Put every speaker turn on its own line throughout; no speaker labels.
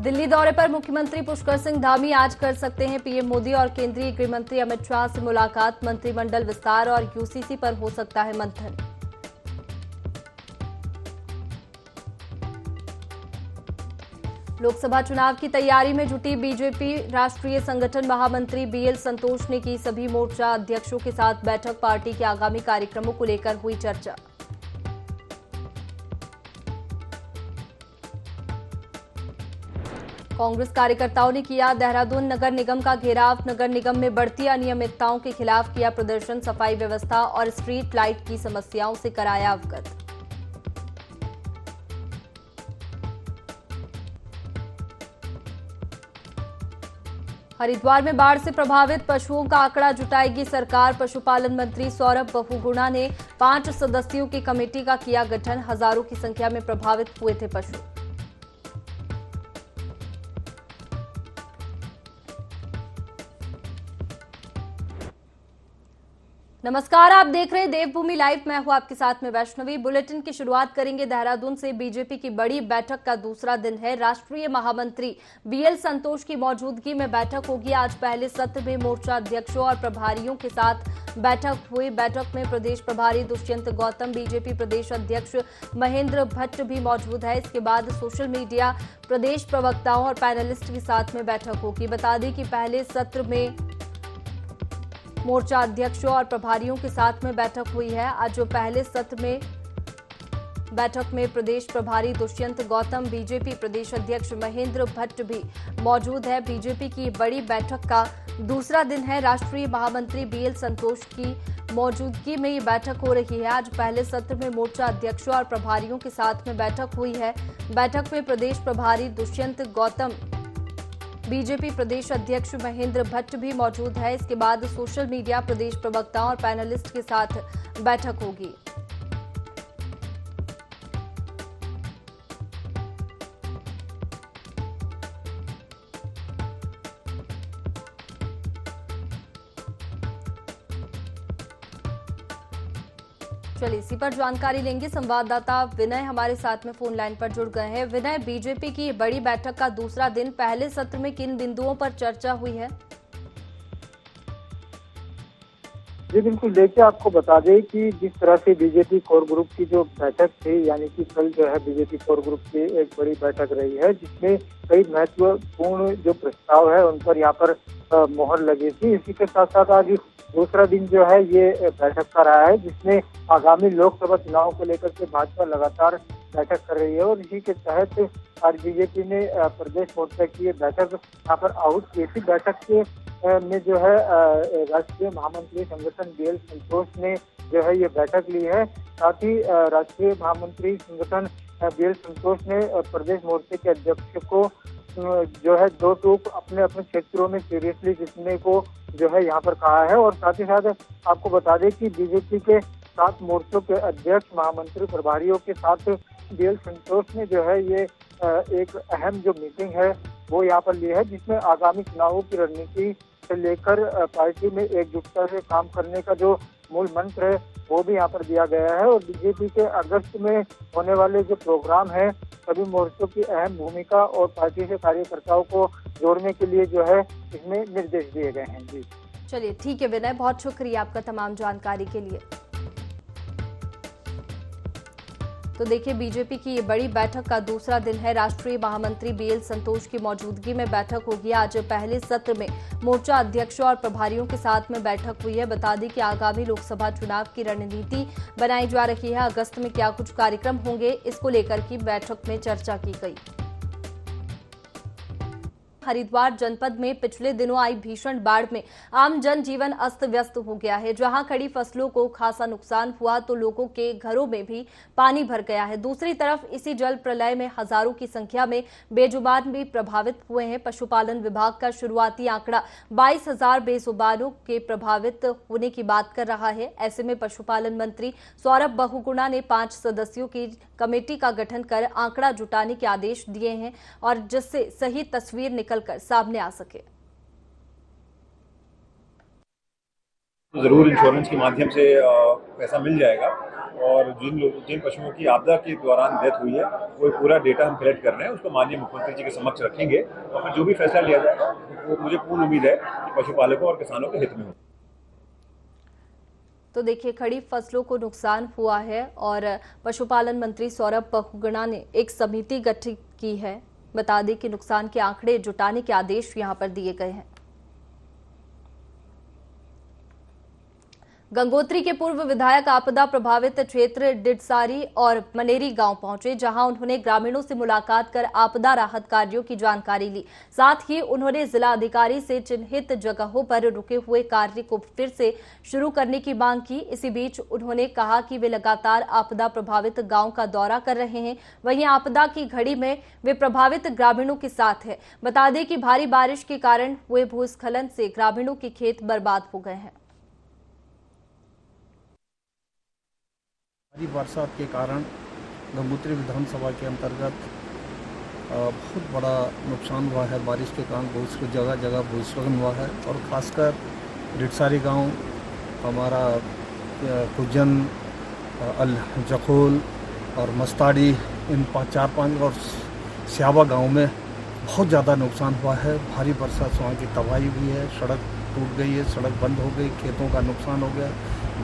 दिल्ली दौरे पर मुख्यमंत्री पुष्कर सिंह धामी आज कर सकते हैं पीएम मोदी और केंद्रीय गृह मंत्री अमित शाह से मुलाकात। मंत्रिमंडल विस्तार और यूसीसी पर हो सकता है मंथन। लोकसभा चुनाव की तैयारी में जुटी बीजेपी राष्ट्रीय संगठन महामंत्री बीएल संतोष ने की सभी मोर्चा अध्यक्षों के साथ बैठक। पार्टी के आगामी कार्यक्रमों को लेकर हुई चर्चा। कांग्रेस कार्यकर्ताओं ने किया देहरादून नगर निगम का घेराव। नगर निगम में बढ़ती अनियमितताओं के खिलाफ किया प्रदर्शन। सफाई व्यवस्था और स्ट्रीट लाइट की समस्याओं से कराया अवगत। हरिद्वार में बाढ़ से प्रभावित पशुओं का आंकड़ा जुटाएगी सरकार। पशुपालन मंत्री सौरभ बहुगुणा ने 5 सदस्यों की कमेटी का किया गठन। हजारों की संख्या में प्रभावित हुए थे पशु। नमस्कार, आप देख रहे हैं देवभूमि लाइव। मैं हूं आपके साथ में वैष्णवी। बुलेटिन की शुरुआत करेंगे देहरादून से। बीजेपी की बड़ी बैठक का दूसरा दिन है। राष्ट्रीय महामंत्री बीएल संतोष की मौजूदगी में बैठक होगी। आज पहले सत्र में मोर्चा अध्यक्षों और प्रभारियों के साथ बैठक हुई। बैठक में प्रदेश प्रभारी दुष्यंत गौतम, बीजेपी प्रदेश अध्यक्ष महेंद्र भट्ट भी मौजूद है। इसके बाद सोशल मीडिया प्रदेश प्रवक्ताओं और पैनलिस्ट के साथ में बैठक होगी। बता दें कि पहले सत्र में मोर्चा अध्यक्षों और प्रभारियों के साथ में बैठक हुई है। आज जो पहले सत्र में बैठक में प्रदेश प्रभारी दुष्यंत गौतम, बीजेपी प्रदेश अध्यक्ष महेंद्र भट्ट भी मौजूद है। बीजेपी की बड़ी बैठक का दूसरा दिन है। राष्ट्रीय महामंत्री बीएल संतोष की मौजूदगी में ये बैठक हो रही है। आज पहले सत्र में मोर्चा अध्यक्षों और प्रभारियों के साथ में बैठक हुई है। बैठक में प्रदेश प्रभारी दुष्यंत गौतम, बीजेपी प्रदेश अध्यक्ष महेंद्र भट्ट भी मौजूद है। इसके बाद सोशल मीडिया प्रदेश प्रवक्ताओं और पैनलिस्ट के साथ बैठक होगी। चलिए इसी पर जानकारी लेंगे। संवाददाता विनय हमारे साथ में फोन लाइन पर जुड़ गए हैं। विनय, बीजेपी की बड़ी बैठक का दूसरा दिन, पहले सत्र में किन बिंदुओं पर चर्चा हुई है?
जी बिल्कुल, देखिए आपको बता दें कि जिस तरह से बीजेपी कोर ग्रुप की जो बैठक थी, यानी कि कल जो है बीजेपी कोर ग्रुप की एक बड़ी बैठक रही है, जिसमें कई महत्वपूर्ण जो प्रस्ताव है उन पर यहाँ पर मोहर लगी थी। इसी के साथ साथ आज दूसरा दिन जो है ये बैठक का रहा है, जिसमें आगामी लोकसभा चुनाव को लेकर के भाजपा लगातार बैठक कर रही है। और इसी के तहत आज बीजेपी ने प्रदेश मोर्चा की बैठक यहाँ पर आहूत की थी। बैठक के में जो है राष्ट्रीय महामंत्री संगठन बीएल संतोष ने जो है ये बैठक ली है। साथ ही राष्ट्रीय महामंत्री संगठन बीएल संतोष ने प्रदेश मोर्चे के अध्यक्ष को जो है 2 टूक अपने अपने क्षेत्रों में सीरियसली लिखने को जो है यहाँ पर कहा है। और साथ ही साथ आपको बता दें कि बीजेपी के 7 मोर्चों के अध्यक्ष, महामंत्री, प्रभारियों के साथ बीएल संतोष ने जो है ये एक अहम जो मीटिंग है वो यहाँ पर ली है, जिसमें आगामी चुनावों की रणनीति से लेकर पार्टी में एकजुटता से काम करने का जो मूल मंत्र है वो भी यहाँ पर दिया गया है। और बीजेपी के अगस्त में होने वाले जो प्रोग्राम है, सभी मोर्चों की अहम भूमिका और पार्टी से कार्यकर्ताओं को जोड़ने के लिए जो है इसमें निर्देश दिए गए हैं। जी
चलिए ठीक है विनय, बहुत शुक्रिया आपका तमाम जानकारी के लिए। तो देखिए, बीजेपी की ये बड़ी बैठक का दूसरा दिन है। राष्ट्रीय महामंत्री बीएल संतोष की मौजूदगी में बैठक होगी। आज पहले सत्र में मोर्चा अध्यक्षों और प्रभारियों के साथ में बैठक हुई है। बता दें कि आगामी लोकसभा चुनाव की रणनीति बनाई जा रही है। अगस्त में क्या कुछ कार्यक्रम होंगे, इसको लेकर की बैठक में चर्चा की गई। हरिद्वार जनपद में पिछले दिनों आई भीषण बाढ़ में आम जनजीवन अस्त व्यस्त हो गया है। जहां खड़ी फसलों को खासा नुकसान हुआ तो लोगों के घरों में भी पानी भर गया है। दूसरी तरफ इसी जल प्रलय में हजारों की संख्या में बेजुबान भी प्रभावित हुए हैं। पशुपालन विभाग का शुरुआती आंकड़ा 22,000 बेजुबानों के प्रभावित होने की बात कर रहा है। ऐसे में पशुपालन मंत्री सौरभ बहुगुणा ने 5 सदस्यों की कमेटी का गठन कर आंकड़ा जुटाने के आदेश दिए हैं और जिससे सही तस्वीर निकलकर सामने आ सके।
जरूर इंश्योरेंस के माध्यम से पैसा मिल जाएगा और जिन पशुओं की आपदा के दौरान डेथ हुई है वो पूरा डेटा हम कलेक्ट कर रहे हैं, उसको माननीय मुख्यमंत्री जी के समक्ष रखेंगे और फिर जो भी फैसला लिया जाएगा वो मुझे पूर्ण उम्मीद है कि पशुपालकों और किसानों के हित में हो।
तो देखिए, खरीफ फसलों को नुकसान हुआ है और पशुपालन मंत्री सौरभ बहुगुणा ने एक समिति गठित की है। बता दें कि नुकसान के आंकड़े जुटाने के आदेश यहां पर दिए गए हैं। गंगोत्री के पूर्व विधायक आपदा प्रभावित क्षेत्र डिडसारी और मनेरी गांव पहुंचे, जहां उन्होंने ग्रामीणों से मुलाकात कर आपदा राहत कार्यों की जानकारी ली। साथ ही उन्होंने जिला अधिकारी से चिन्हित जगहों पर रुके हुए कार्य को फिर से शुरू करने की मांग की। इसी बीच उन्होंने कहा कि वे लगातार आपदा प्रभावित गांव का दौरा कर रहे हैं। वहीं आपदा की घड़ी में वे प्रभावित ग्रामीणों के साथ है। बता दें कि भारी बारिश के कारण हुए भूस्खलन से ग्रामीणों के खेत बर्बाद हो गए हैं।
भारी बरसात के कारण गंगोत्री विधानसभा के अंतर्गत बहुत बड़ा नुकसान हुआ है। बारिश के कारण बहुत जगह जगह भूस्खलन हुआ है और ख़ासकर डिडसारी गांव, हमारा कुजन, जखोल और मस्ताड़ी, इन 4-5 और स्यावा गांव में बहुत ज़्यादा नुकसान हुआ है। भारी बरसात से वहाँ की तबाही हुई है, सड़क टूट गई है, सड़क बंद हो गई, खेतों का नुकसान हो गया,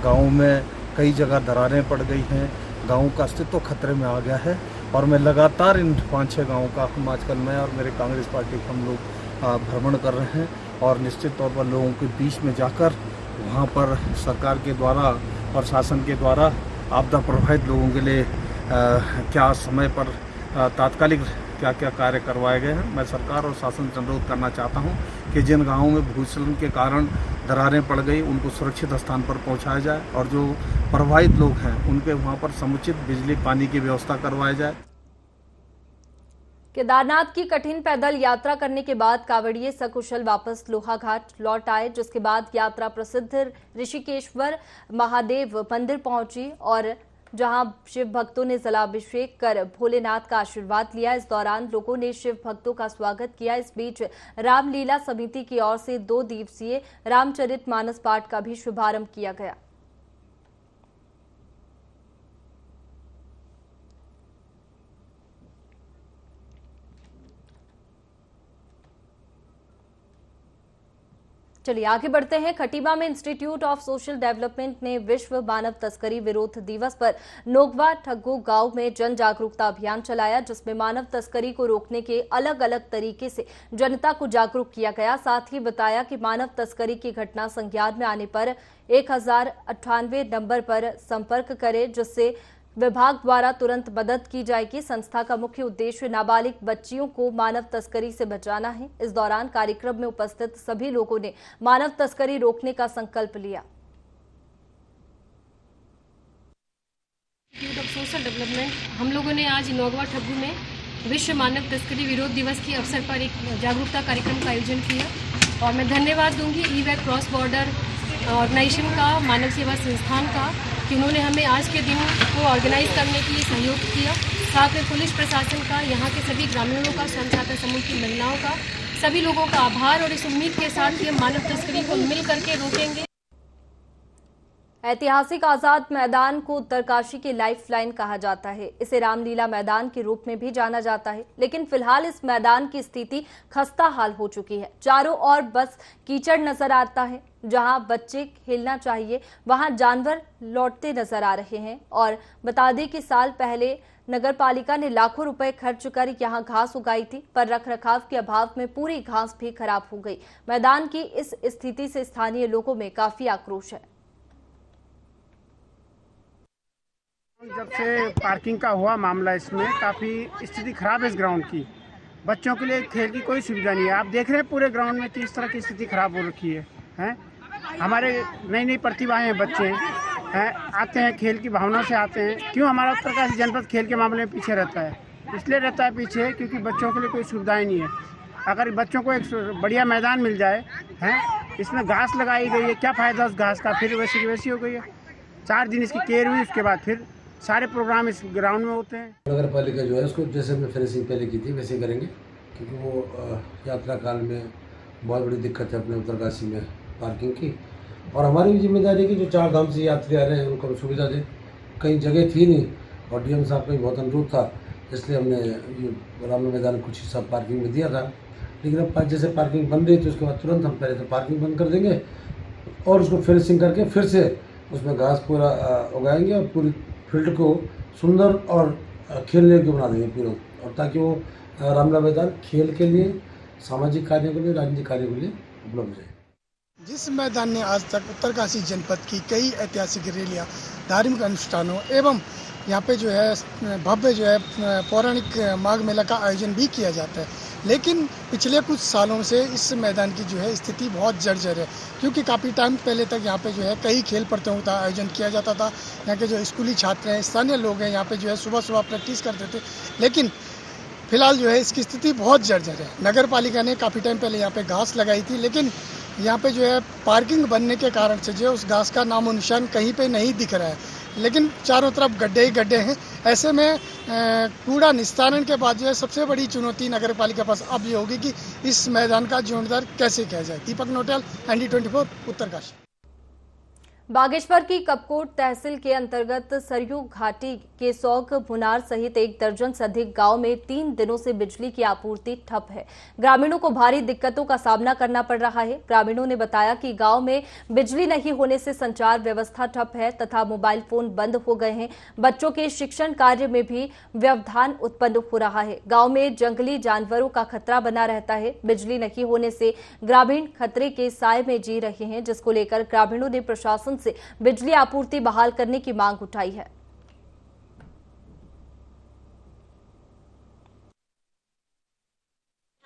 गाँव में कई जगह दरारें पड़ गई हैं, गाँव का अस्तित्व खतरे में आ गया है। और मैं लगातार इन 5-6 गाँव का आजकल मैं और मेरे कांग्रेस पार्टी के हम लोग भ्रमण कर रहे हैं और निश्चित तौर पर लोगों के बीच में जाकर वहाँ पर सरकार के द्वारा और शासन के द्वारा आपदा प्रभावित लोगों के लिए क्या समय पर तात्कालिक क्या क्या कार्य करवाए गए हैं। मैं सरकार और शासन से अनुरोध करना चाहता हूं कि जिन गाँवों में भूस्खलन के कारण दरारें पड़ गई उनको सुरक्षित स्थान पर पहुंचाया जाए और जो प्रभावित लोग हैं उनके वहां पर समुचित बिजली पानी की व्यवस्था करवाई जाए।
केदारनाथ की कठिन पैदल यात्रा करने के बाद कांवड़िये सकुशल वापस लोहाघाट लौट आए, जिसके बाद यात्रा प्रसिद्ध ऋषिकेश्वर महादेव मंदिर पहुंची और जहां शिव भक्तों ने जलाभिषेक कर भोलेनाथ का आशीर्वाद लिया। इस दौरान लोगों ने शिव भक्तों का स्वागत किया। इस बीच रामलीला समिति की ओर से 2 दिवसीय रामचरितमानस पाठ का भी शुभारंभ किया गया। चलिए आगे बढ़ते हैं। खटीमा में इंस्टीट्यूट ऑफ सोशल डेवलपमेंट ने विश्व मानव तस्करी विरोध दिवस पर नोगवा ठग्गो गांव में जन जागरूकता अभियान चलाया, जिसमें मानव तस्करी को रोकने के अलग अलग तरीके से जनता को जागरूक किया गया। साथ ही बताया कि मानव तस्करी की घटना संज्ञान में आने पर 1098 नंबर पर संपर्क करें, जिससे विभाग द्वारा तुरंत मदद की जाएगी। संस्था का मुख्य उद्देश्य नाबालिग बच्चियों को मानव तस्करी से बचाना है। इस दौरान कार्यक्रम में उपस्थित सभी लोगों ने मानव तस्करी रोकने का संकल्प लिया।
इंस्टीट्यूट ऑफ सोशल डेवलपमेंट हम लोगों ने आज नोगवा ठग्गू में विश्व मानव तस्करी विरोध दिवस के अवसर पर एक जागरूकता कार्यक्रम का आयोजन किया और मैं धन्यवाद दूंगी ईवैक क्रॉस बॉर्डर ऑर्गेनाइजेशन का, मानव सेवा संस्थान का, कि उन्होंने हमें आज के दिन को ऑर्गेनाइज करने के लिए सहयोग किया। साथ में पुलिस प्रशासन का, यहाँ के सभी ग्रामीणों का, स्वयं सहायता समूह की महिलाओं का, सभी लोगों का आभार और इस उम्मीद के साथ कि हम मानव तस्करी को मिल करके रोकेंगे।
ऐतिहासिक आजाद मैदान को उत्तरकाशी की लाइफलाइन कहा जाता है। इसे रामलीला मैदान के रूप में भी जाना जाता है, लेकिन फिलहाल इस मैदान की स्थिति खस्ता हाल हो चुकी है। चारों ओर बस कीचड़ नजर आता है। जहां बच्चे खेलना चाहिए वहां जानवर लौटते नजर आ रहे हैं। और बता दें कि साल पहले नगरपालिका ने लाखों रुपए खर्च कर यहां घास उगाई थी, पर रखरखाव के अभाव में पूरी घास भी खराब हो गई। मैदान की इस स्थिति से स्थानीय लोगों में काफी आक्रोश है।
जब से पार्किंग का हुआ मामला, इसमें काफ़ी स्थिति खराब है इस ग्राउंड की। बच्चों के लिए खेल की कोई सुविधा नहीं है। आप देख रहे हैं पूरे ग्राउंड में किस तरह की स्थिति खराब हो रखी है, हैं? हमारे नई नई प्रतिभाएं हैं, बच्चे हैं, आते हैं, खेल की भावना से आते हैं। क्यों हमारा उत्तरकाशी जनपद खेल के मामले में पीछे रहता है? इसलिए रहता है पीछे क्योंकि बच्चों के लिए कोई सुविधाएँ नहीं है। अगर बच्चों को एक बढ़िया मैदान मिल जाए, हैं, इसमें घास लगाई गई है, क्या फ़ायदा उस घास का? फिर वैसी की वैसी हो गई है। 4 दिन इसकी केयर हुई, उसके बाद फिर सारे प्रोग्राम इस ग्राउंड में होते हैं।
नगर पालिका जो है उसको जैसे हमने फिनिशिंग पहले की थी वैसे करेंगे, क्योंकि वो यात्रा काल में बहुत बड़ी दिक्कत है अपने उत्तरकाशी में पार्किंग की। और हमारी भी जिम्मेदारी है कि जो 4 धाम से यात्री आ रहे हैं उनको हम सुविधा दें। कहीं जगह थी नहीं और डीएम साहब का भी बहुत अनुरोध था, इसलिए हमने ये रामलीला मैदान कुछ हिस्सा पार्किंग में दिया था। लेकिन अब जैसे पार्किंग बन रही थी उसके बाद तुरंत हम पहले तो पार्किंग बंद कर देंगे और उसको फिनिशिंग करके फिर से उसमें घास पूरा उगाएंगे और पूरी फील्ड को सुंदर और खेलने योग्य बना देंगे पूरा, और ताकि वो रामलीला मैदान खेल के लिए, सामाजिक कार्यों के लिए, राजनीतिक कार्यों के लिए उपलब्ध है।
जिस मैदान ने आज तक उत्तरकाशी जनपद की कई ऐतिहासिक रैलियां, धार्मिक अनुष्ठानों एवं यहाँ पे जो है भव्य जो है पौराणिक माघ मेला का आयोजन भी किया जाता है, लेकिन पिछले कुछ सालों से इस मैदान की जो है स्थिति बहुत जर्जर है, क्योंकि काफ़ी टाइम पहले तक यहाँ पे जो है कई खेल प्रतियोगिता आयोजन किया जाता था। यहाँ के जो स्कूली छात्र हैं, स्थानीय लोग हैं, यहाँ पे जो है सुबह सुबह प्रैक्टिस करते थे, लेकिन फिलहाल जो है इसकी स्थिति बहुत जर्जर है। नगर पालिका ने काफ़ी टाइम पहले यहाँ पे घास लगाई थी, लेकिन यहाँ पे जो है पार्किंग बनने के कारण से जो है उस घास का नामो निशान कहीं पे नहीं दिख रहा है, लेकिन चारों तरफ गड्ढे ही गड्ढे हैं। ऐसे में कूड़ा निस्तारण के बाद जो है सबसे बड़ी चुनौती नगर पालिका के पास अब ये होगी कि इस मैदान का जीर्णोद्धार कैसे किया जाए। दीपक नोटियाल, ND24, उत्तरकाशी।
बागेश्वर की कपकोट तहसील के अंतर्गत सरयू घाटी के सौग भुनार सहित 1 दर्जन से अधिक गांव में 3 दिनों से बिजली की आपूर्ति ठप है। ग्रामीणों को भारी दिक्कतों का सामना करना पड़ रहा है। ग्रामीणों ने बताया कि गांव में बिजली नहीं होने से संचार व्यवस्था ठप है तथा मोबाइल फोन बंद हो गए हैं। बच्चों के शिक्षण कार्य में भी व्यवधान उत्पन्न हो रहा है। गांव में जंगली जानवरों का खतरा बना रहता है। बिजली नहीं होने से ग्रामीण खतरे के साए में जी रहे हैं, जिसको लेकर ग्रामीणों ने प्रशासन से बिजली आपूर्ति बहाल करने की मांग उठाई है।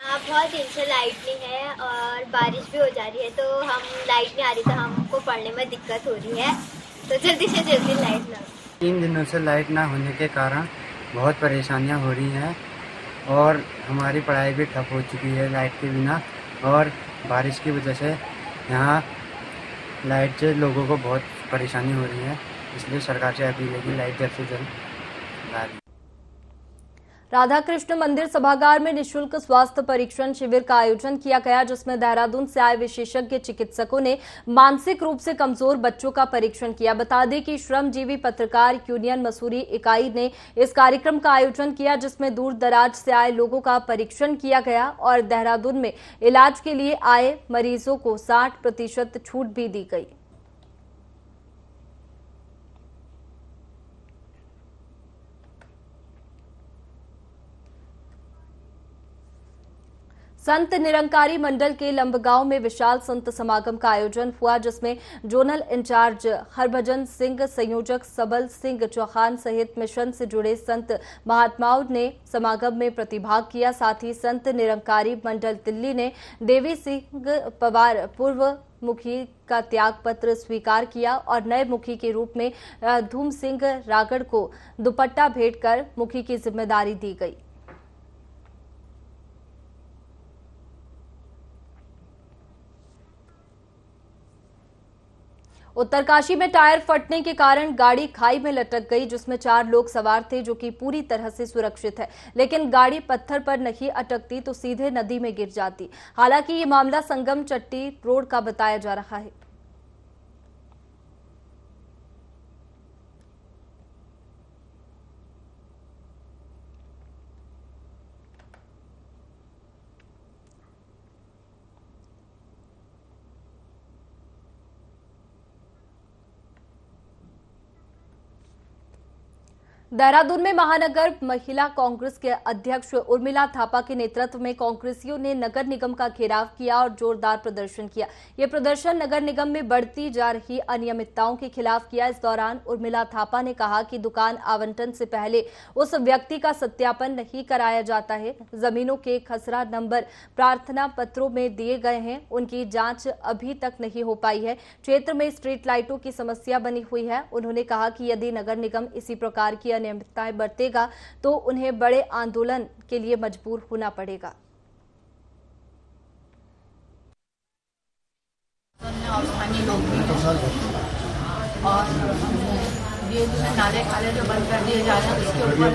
बहुत दिन से लाइट नहीं है और बारिश भी हो जा रही है, तो हम लाइट नहीं आ रही तो हमको पढ़ने में दिक्कत हो रही है, तो जल्दी से जल्दी लाइट ना।
3 दिनों से लाइट ना होने के कारण बहुत परेशानियां हो रही हैं और हमारी पढ़ाई भी ठप हो चुकी है लाइट के बिना, और बारिश की वजह से यहाँ लाइट से लोगों को बहुत परेशानी हो रही है। इसलिए सरकार से अपील है कि लाइट जल्द से जल्द ला दी।
राधा कृष्ण मंदिर सभागार में निःशुल्क स्वास्थ्य परीक्षण शिविर का आयोजन किया गया, जिसमें देहरादून से आए विशेषज्ञ चिकित्सकों ने मानसिक रूप से कमजोर बच्चों का परीक्षण किया। बता दें कि श्रमजीवी पत्रकार यूनियन मसूरी इकाई ने इस कार्यक्रम का आयोजन किया, जिसमें दूर दराज से आए लोगों का परीक्षण किया गया और देहरादून में इलाज के लिए आए मरीजों को 60% छूट भी दी गई। संत निरंकारी मंडल के लंबगांव में विशाल संत समागम का आयोजन हुआ, जिसमें जोनल इंचार्ज हरभजन सिंह, संयोजक सबल सिंह चौहान सहित मिशन से जुड़े संत महात्माओं ने समागम में प्रतिभाग किया। साथ ही संत निरंकारी मंडल दिल्ली ने देवी सिंह पवार पूर्व मुखी का त्याग पत्र स्वीकार किया और नए मुखी के रूप में धूम सिंह रागड़ को दुपट्टा भेंट कर मुखी की जिम्मेदारी दी गई। उत्तरकाशी में टायर फटने के कारण गाड़ी खाई में लटक गई, जिसमें 4 लोग सवार थे, जो कि पूरी तरह से सुरक्षित है। लेकिन गाड़ी पत्थर पर नहीं अटकती तो सीधे नदी में गिर जाती। हालांकि ये मामला संगम चट्टी रोड का बताया जा रहा है। देहरादून में महानगर महिला कांग्रेस के अध्यक्ष उर्मिला थापा के नेतृत्व में कांग्रेसियों ने नगर निगम का घेराव किया और जोरदार प्रदर्शन किया। यह प्रदर्शन नगर निगम में बढ़ती जा रही अनियमितताओं के खिलाफ किया। इस दौरान उर्मिला थापा ने कहा कि दुकान आवंटन से पहले उस व्यक्ति का सत्यापन नहीं कराया जाता है। जमीनों के खसरा नंबर प्रार्थना पत्रों में दिए गए हैं, उनकी जांच अभी तक नहीं हो पाई है। क्षेत्र में स्ट्रीट लाइटों की समस्या बनी हुई है। उन्होंने कहा कि यदि नगर निगम इसी प्रकार की अनियमितताएं बरतेगा तो उन्हें बड़े आंदोलन के लिए मजबूर होना पड़ेगा।
और स्थानीय लोग भी और ये जो है नाले खाले जो बंद कर दिए जा रहे हैं उसके ऊपर,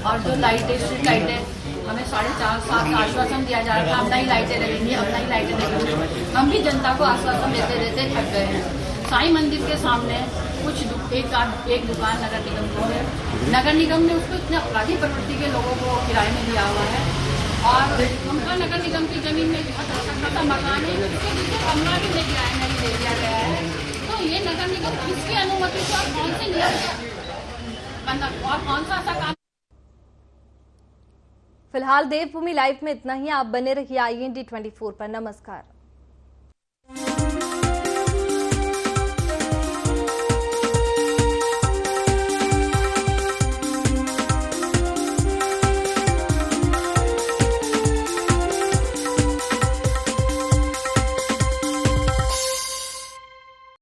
और जो लाइटें स्ट्रीट लाइटें हमें 4.5-7 का आश्वासन दिया जा रहा था, अब नई लाइटें लगेंगी, अब नई लाइटें लगेंगी। हम भी जनता को आश्वासन देते देते थक गए हैं। साईं मंदिर के सामने एक दुकान नगर निगम को है। नगर निगम ने उसको इतने अपराधी प्रवृत्ति के लोगों को किराए में दिया हुआ है और उनका नगर निगम की जमीन में बहुत अच्छा खासा मकान है, उसके नीचे कमरा भी किराए में दे दिया गया है। तो ये नगर निगम किसकी अनुमति से और कौन से नियम और कौन सा ऐसा काम।
फिलहाल देवभूमि लाइव में इतना ही। आप बने रहिए IND 24 पर। नमस्कार।